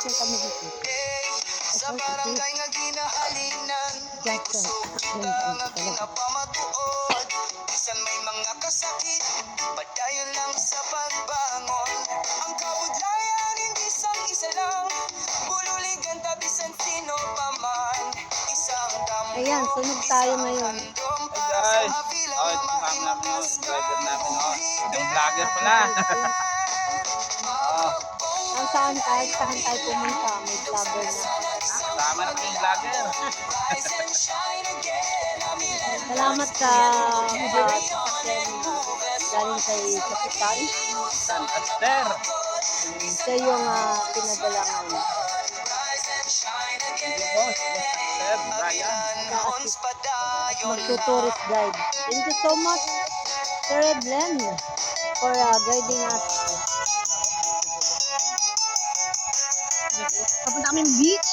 picture kami dito. Sa barangay nga ginahalinan, Jackson. kita nga ginapamatuod. Bisan may mga kasakit, padayon lang sa pagbangon. Ang kabudlayan hindi sang isa lang, bululigan tabisan sino pa man. Isang damo, Ayan, sunog tayo ngayon. Guys, ito namin yung driver namin, yung vlogger pala. Ang saan tayo pumunta, may vlogger na. Tama na yung vlogger. Salamat sa sasakyan galing kay Kapitan. San Aster. Siya yung pinagalangan. Boss, Aster, Brian. Magtutourist guide. Thank you so much, Sir Edlen, for guiding us. Papunta kami beach.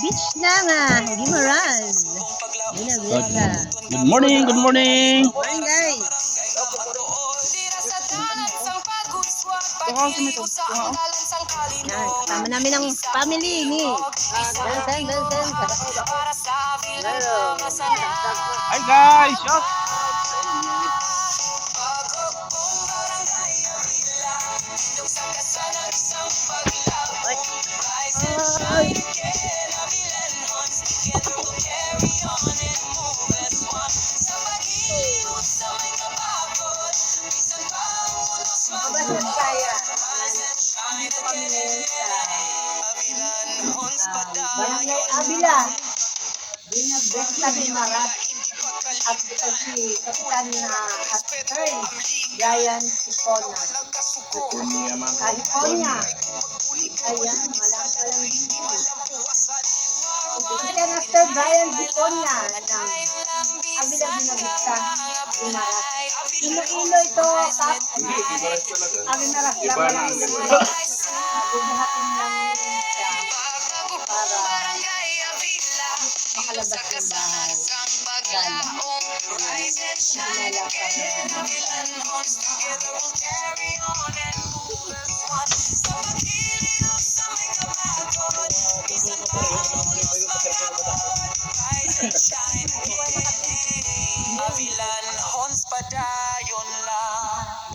Beach na nga, Guimaras. Good morning, good morning. Morning guys. Yan, kasama namin ang family ni Bensen. Hi guys, shop. Barangay Abila. Binabesta ni Marat at si Kapitan na Aster, Brian Hipona. California. Ayan, walang dito. Kapitan Aster, Brian Hipona ng Abila Binabesta ni Marat. Ilo-ilo ito, Kap. Abinaras lang walang ilo-ilo. Bubuhatin lang siya para makalabas ng bahay. Sinala pa Avilan, Hons, padayon lang.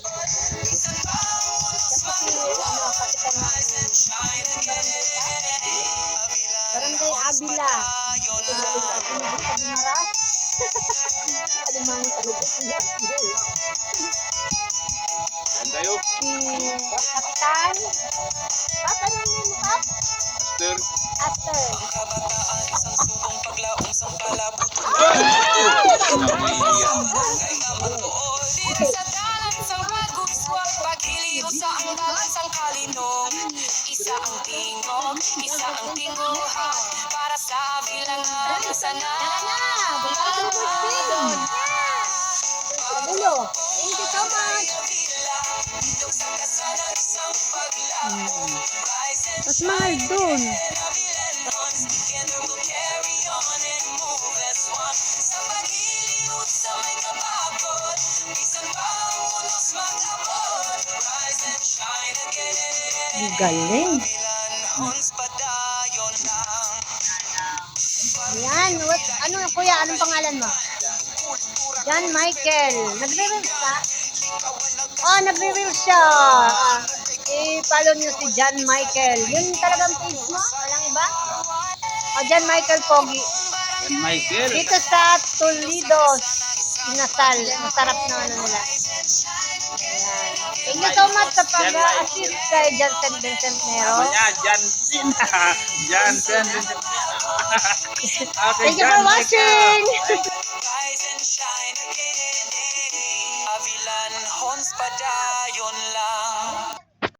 Barangay Abila. Ito na rin sa Maras. Alimang talubos niya. Ganda yun. Kapitan. Kap, ano yung name mo, Kap? Aster. Aster. Kabataan, sang subong paglaong, sang palabot. Sa dalan, sang paguswag, paghiliro sa ambalan, sang kalinong. Isa ang tingog, isa ang tinguha, para sa bilangan sana. Ulo. Thank you so much. Mas mahal dun. Ang galing. Yan. Ano kuya? Anong pangalan mo? John Michael. Nagre-reels ka? Oh, nagre-reels siya. I-follow niyo si John Michael. Yun talagang page mo? Walang iba? Oh, John Michael Pogi. Michael. Dito sa Toledo, Inasal. Masarap na ano nila. Ayan. Thank you so much sa pag-assist kay Jansen Vincent Nero. Namanya Jansen. Jansen. Thank you for watching. Rise and shine again. Avilan, Hons, padayon lang.